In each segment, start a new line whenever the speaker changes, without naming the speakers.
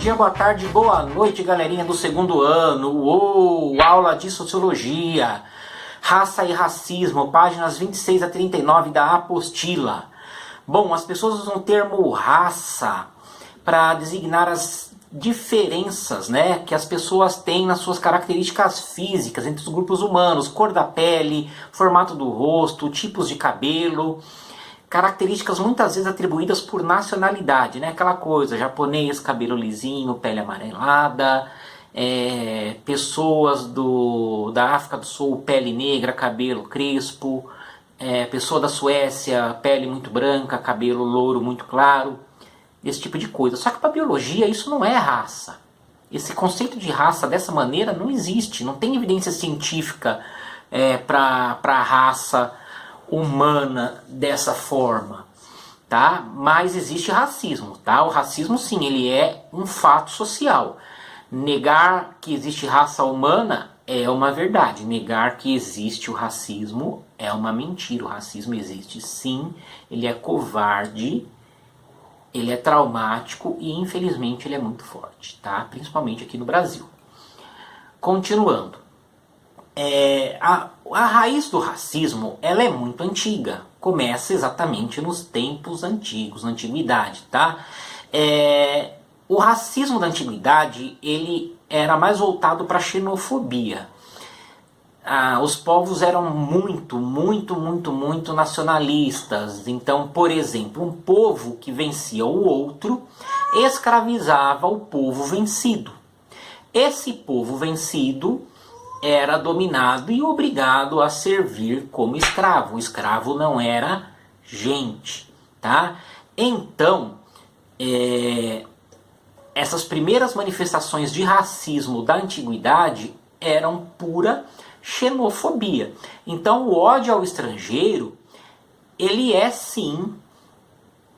dia, boa tarde, boa noite, galerinha do segundo ano. Uou, aula de Sociologia. Raça e Racismo, páginas 26 a 39 da apostila. Bom, as pessoas usam o termo raça para designar as diferenças, né, que as pessoas têm nas suas características físicas entre os grupos humanos, cor da pele, formato do rosto, tipos de cabelo, características muitas vezes atribuídas por nacionalidade, né, aquela coisa, japonês, cabelo lisinho, pele amarelada, pessoas da África do Sul, pele negra, cabelo crespo, pessoa da Suécia, pele muito branca, cabelo louro muito claro, esse tipo de coisa. Só que para a biologia isso não é raça. Esse conceito de raça dessa maneira não existe, não tem evidência científica para a raça humana dessa forma, tá? Mas existe racismo, tá? O racismo sim, ele é um fato social. Negar que existe raça humana é uma verdade. Negar que existe o racismo é uma mentira. O racismo existe sim, ele é covarde, ele é traumático e infelizmente ele é muito forte, tá? Principalmente aqui no Brasil. Continuando. A raiz do racismo, ela é muito antiga. Começa exatamente nos tempos antigos, na antiguidade, tá? O racismo da antiguidade, ele era mais voltado para a xenofobia. Os povos eram muito nacionalistas. Então, por exemplo, um povo que vencia o outro escravizava o povo vencido. Esse povo vencido era dominado e obrigado a servir como escravo. O escravo não era gente, tá? Então, essas primeiras manifestações de racismo da antiguidade eram pura xenofobia. Então, o ódio ao estrangeiro, ele é sim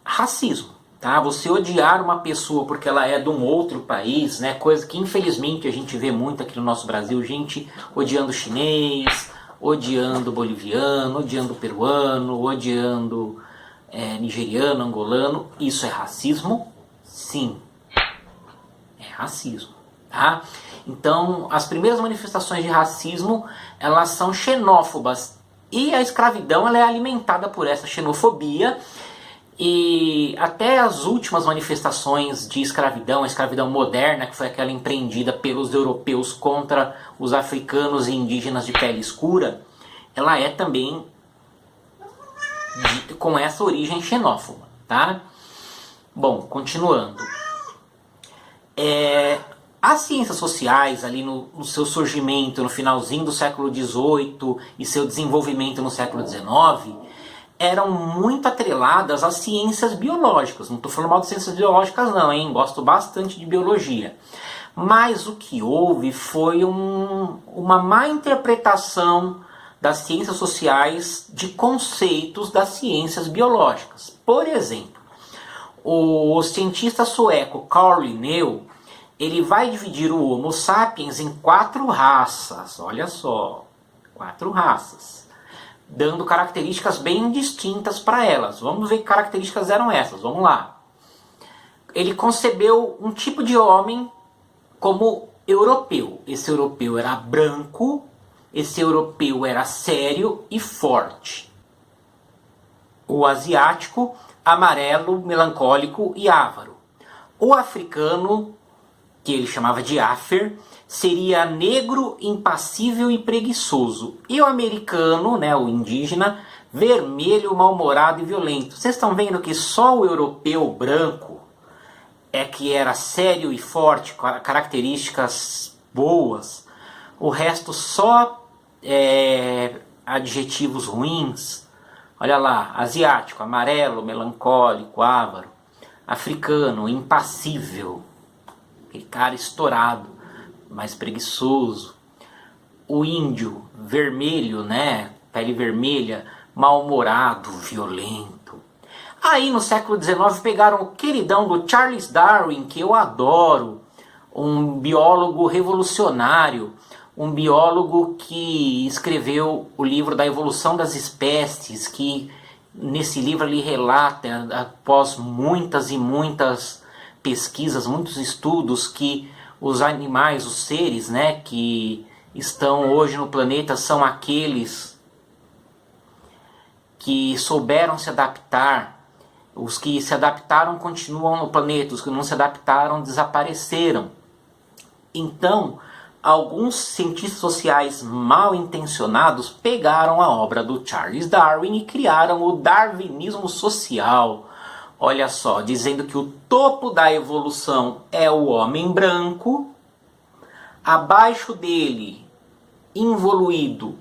racismo, tá? Você odiar uma pessoa porque ela é de um outro país, né? Coisa que infelizmente a gente vê muito aqui no nosso Brasil, gente odiando chinês, odiando boliviano, odiando peruano, odiando nigeriano, angolano. Isso é racismo? Sim. É racismo, tá? Então, as primeiras manifestações de racismo, elas são xenófobas. E a escravidão, ela é alimentada por essa xenofobia. E até as últimas manifestações de escravidão, a escravidão moderna, que foi aquela empreendida pelos europeus contra os africanos e indígenas de pele escura, ela é também com essa origem xenófoba, tá? Bom, continuando. As ciências sociais, ali no seu surgimento no finalzinho do século XVIII e seu desenvolvimento no século XIX, eram muito atreladas às ciências biológicas. Não estou falando mal de ciências biológicas não, hein? Gosto bastante de biologia. Mas o que houve foi uma má interpretação das ciências sociais de conceitos das ciências biológicas. Por exemplo, o cientista sueco Carl Linné, ele vai dividir o Homo sapiens em 4 raças. Olha só, 4 raças, dando características bem distintas para elas. Vamos ver que características eram essas, vamos lá. Ele concebeu um tipo de homem como europeu. Esse europeu era branco, esse europeu era sério e forte. O asiático, amarelo, melancólico e avaro. O africano, que ele chamava de Afer, seria negro, impassível e preguiçoso. E o americano, né, o indígena, vermelho, mal-humorado e violento. Vocês estão vendo que só o europeu branco é que era sério e forte, com características boas. O resto só adjetivos ruins. Olha lá, asiático, amarelo, melancólico, avaro. Africano, impassível, aquele cara estourado, mais preguiçoso. O índio, vermelho, né? Pele vermelha, mal-humorado, violento. Aí no século XIX pegaram o queridão do Charles Darwin, que eu adoro, um biólogo revolucionário, um biólogo que escreveu o livro da Evolução das Espécies, que nesse livro ele relata, após muitas e muitas pesquisas, muitos estudos que os animais, os seres, né, que estão hoje no planeta são aqueles que souberam se adaptar. Os que se adaptaram continuam no planeta, os que não se adaptaram desapareceram. Então, alguns cientistas sociais mal intencionados pegaram a obra do Charles Darwin e criaram o darwinismo social. Olha só, dizendo que o topo da evolução é o homem branco, abaixo dele, involuído,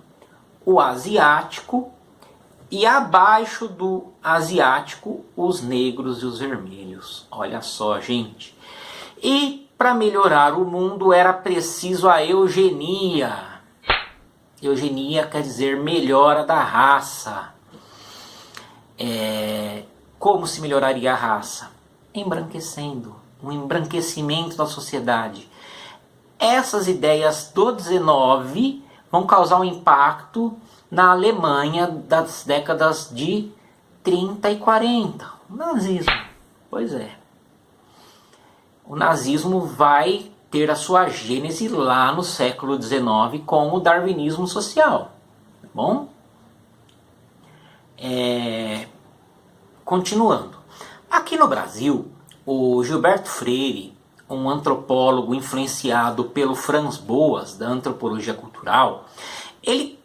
o asiático, e abaixo do asiático, os negros e os vermelhos. Olha só, gente. E para melhorar o mundo era preciso a eugenia. Eugenia quer dizer melhora da raça. Como se melhoraria a raça? Embranquecendo. Um embranquecimento da sociedade. Essas ideias do 19 vão causar um impacto na Alemanha das décadas de 30 e 40. O nazismo. Pois é. O nazismo vai ter a sua gênese lá no século XIX com o darwinismo social. Tá bom? Continuando. Aqui no Brasil, o Gilberto Freire, um antropólogo influenciado pelo Franz Boas, da antropologia cultural, ele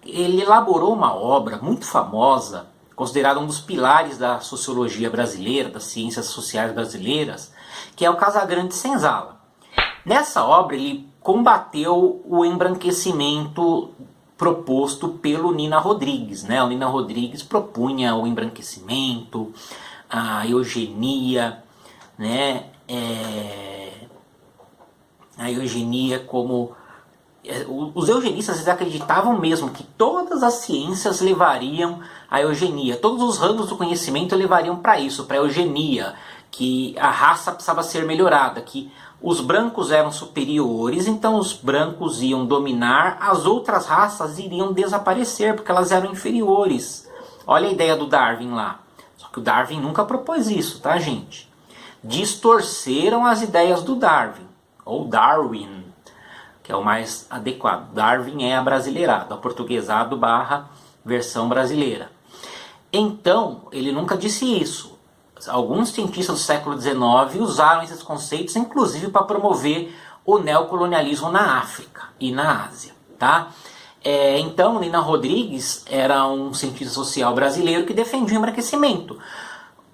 elaborou uma obra muito famosa, considerada um dos pilares da sociologia brasileira, das ciências sociais brasileiras, que é o Casagrande Senzala. Nessa obra ele combateu o embranquecimento proposto pelo Nina Rodrigues, né? O Nina Rodrigues propunha o embranquecimento, a eugenia, né? A eugenia como... Os eugenistas eles acreditavam mesmo que todas as ciências levariam à eugenia, todos os ramos do conhecimento levariam para isso, para a eugenia, que a raça precisava ser melhorada, que os brancos eram superiores, então os brancos iam dominar, as outras raças iriam desaparecer, porque elas eram inferiores. Olha a ideia do Darwin lá. Só que o Darwin nunca propôs isso, tá, gente? Distorceram as ideias do Darwin, ou Darwin, que é o mais adequado. Darwin é abrasileirado, aportuguesado / versão brasileira. Então, ele nunca disse isso. Alguns cientistas do século XIX usaram esses conceitos, inclusive para promover o neocolonialismo na África e na Ásia. Tá? Então, Nina Rodrigues era um cientista social brasileiro que defendia o embranquecimento.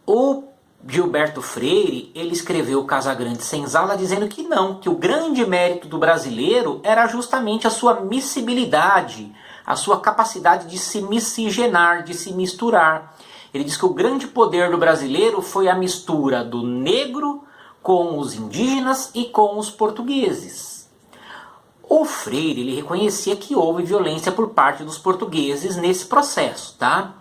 O Gilberto Freire, ele escreveu Casagrande Senzala dizendo que não, que o grande mérito do brasileiro era justamente a sua miscibilidade, a sua capacidade de se miscigenar, de se misturar. Ele diz que o grande poder do brasileiro foi a mistura do negro com os indígenas e com os portugueses. O Freire, ele reconhecia que houve violência por parte dos portugueses nesse processo, tá?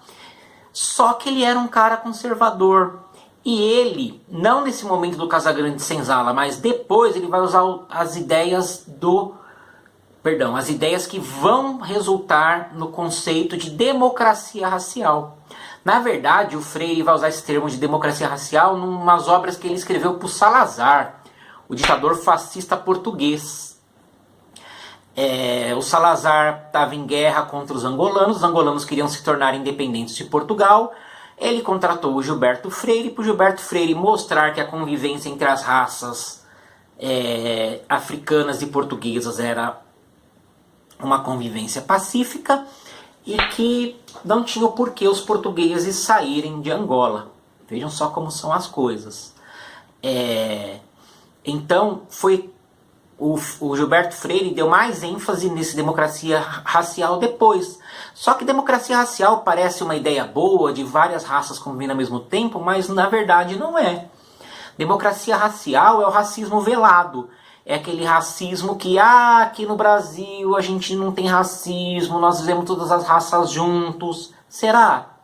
Só que ele era um cara conservador. E ele, não nesse momento do Casagrande Senzala, mas depois ele vai usar as ideias as ideias que vão resultar no conceito de democracia racial. Na verdade, o Freire vai usar esse termo de democracia racial em umas obras que ele escreveu para o Salazar, o ditador fascista português. O Salazar estava em guerra contra os angolanos queriam se tornar independentes de Portugal. Ele contratou o Gilberto Freire para o Gilberto Freire mostrar que a convivência entre as raças africanas e portuguesas era uma convivência pacífica e que não tinha o porquê os portugueses saírem de Angola. Vejam só como são as coisas. Então, o Gilberto Freire deu mais ênfase nesse democracia racial depois. Só que democracia racial parece uma ideia boa, de várias raças convivendo ao mesmo tempo, mas na verdade não é. Democracia racial é o racismo velado. É aquele racismo que, aqui no Brasil a gente não tem racismo, nós vivemos todas as raças juntos. Será?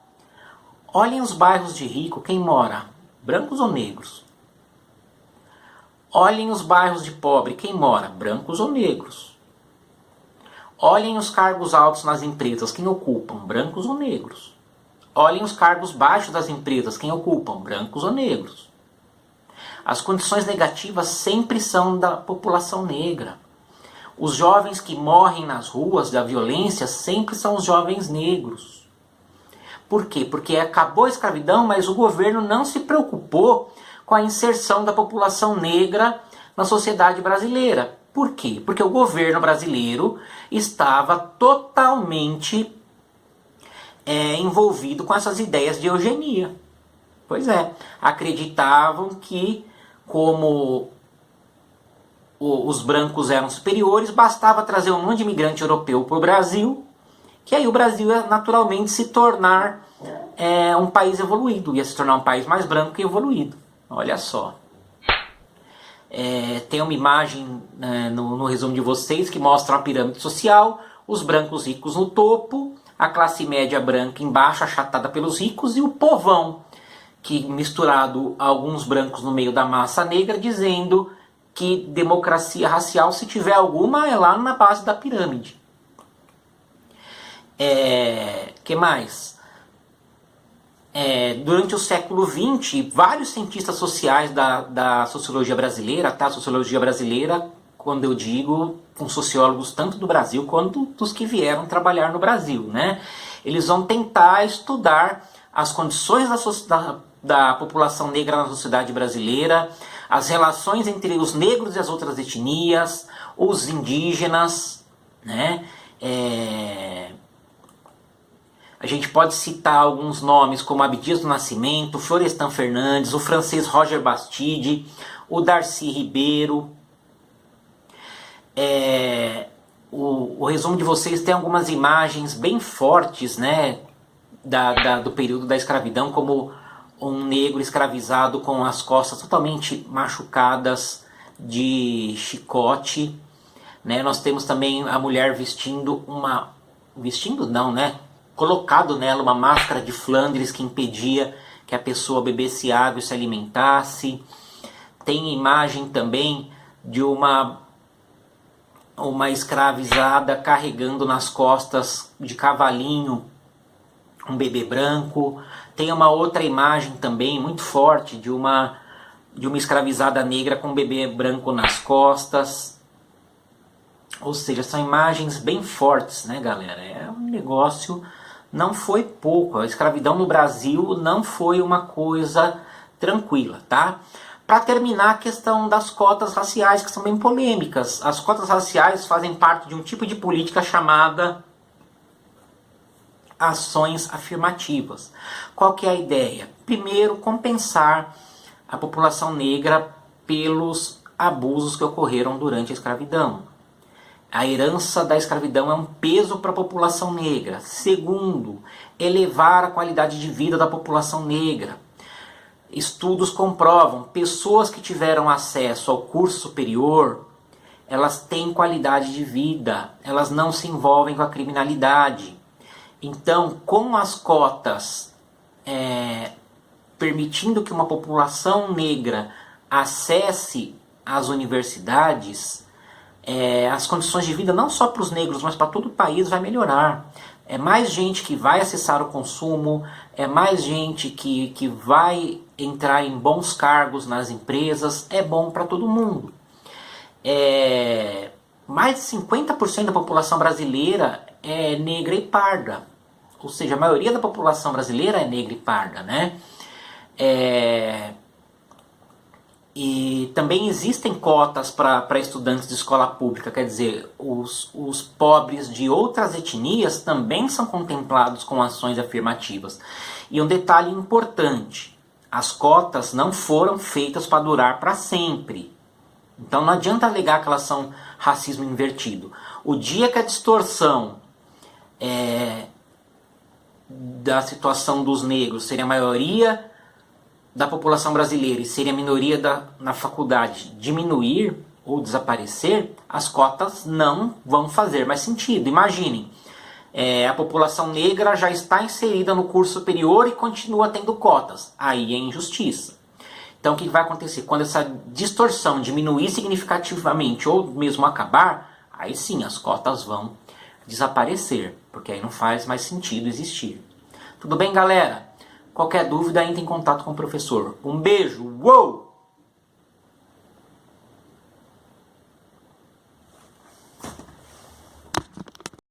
Olhem os bairros de rico, quem mora? Brancos ou negros? Olhem os bairros de pobre, quem mora? Brancos ou negros? Olhem os cargos altos nas empresas, quem ocupam? Brancos ou negros? Olhem os cargos baixos das empresas, quem ocupam? Brancos ou negros? As condições negativas sempre são da população negra. Os jovens que morrem nas ruas da violência sempre são os jovens negros. Por quê? Porque acabou a escravidão, mas o governo não se preocupou com a inserção da população negra na sociedade brasileira. Por quê? Porque o governo brasileiro estava totalmente envolvido com essas ideias de eugenia. Pois é, acreditavam que como os brancos eram superiores, bastava trazer um monte de imigrante europeu para o Brasil, que aí o Brasil ia naturalmente se tornar um país evoluído, ia se tornar um país mais branco e evoluído. Olha só. Tem uma imagem no resumo de vocês que mostra a pirâmide social, os brancos ricos no topo, a classe média branca embaixo achatada pelos ricos e o povão, que misturado alguns brancos no meio da massa negra, dizendo que democracia racial, se tiver alguma, é lá na base da pirâmide. Que mais? Durante o século XX, vários cientistas sociais da sociologia brasileira, tá? Sociologia brasileira, quando eu digo, com sociólogos tanto do Brasil quanto dos que vieram trabalhar no Brasil, né? Eles vão tentar estudar as condições da população negra na sociedade brasileira, as relações entre os negros e as outras etnias, os indígenas, né? A gente pode citar alguns nomes como Abdias do Nascimento, Florestan Fernandes, o francês Roger Bastide, o Darcy Ribeiro. O resumo de vocês tem algumas imagens bem fortes, né, do período da escravidão, como um negro escravizado com as costas totalmente machucadas de chicote, né? Nós temos também a mulher colocado nela uma máscara de Flandres que impedia que a pessoa bebesse água e se alimentasse. Tem imagem também de uma escravizada carregando nas costas de cavalinho um bebê branco. Tem uma outra imagem também muito forte de uma escravizada negra com um bebê branco nas costas. Ou seja, são imagens bem fortes, né, galera? Um negócio, não foi pouco. A escravidão no Brasil não foi uma coisa tranquila, tá? Para terminar, a questão das cotas raciais, que são bem polêmicas. As cotas raciais fazem parte de um tipo de política chamada ações afirmativas. Qual que é a ideia? Primeiro, compensar a população negra pelos abusos que ocorreram durante a escravidão. A herança da escravidão é um peso para a população negra. Segundo, elevar a qualidade de vida da população negra. Estudos comprovam, pessoas que tiveram acesso ao curso superior, elas têm qualidade de vida, elas não se envolvem com a criminalidade. Então, com as cotas permitindo que uma população negra acesse as universidades, as condições de vida não só para os negros, mas para todo o país vai melhorar. É mais gente que vai acessar o consumo, é mais gente que vai entrar em bons cargos nas empresas, é bom para todo mundo. Mais de 50% da população brasileira é negra e parda. Ou seja, a maioria da população brasileira é negra e parda, né? E também existem cotas para estudantes de escola pública, quer dizer, os pobres de outras etnias também são contemplados com ações afirmativas. E um detalhe importante, as cotas não foram feitas para durar para sempre. Então não adianta alegar que elas são racismo invertido. O dia que a distorção da situação dos negros seria a maioria da população brasileira e seria a minoria na faculdade diminuir ou desaparecer, as cotas não vão fazer mais sentido. Imaginem, a população negra já está inserida no curso superior e continua tendo cotas. Aí é injustiça. Então o que vai acontecer? Quando essa distorção diminuir significativamente ou mesmo acabar, aí sim as cotas vão desaparecer, porque aí não faz mais sentido existir. Tudo bem, galera? Qualquer dúvida, entre em contato com o professor. Um beijo! Uou!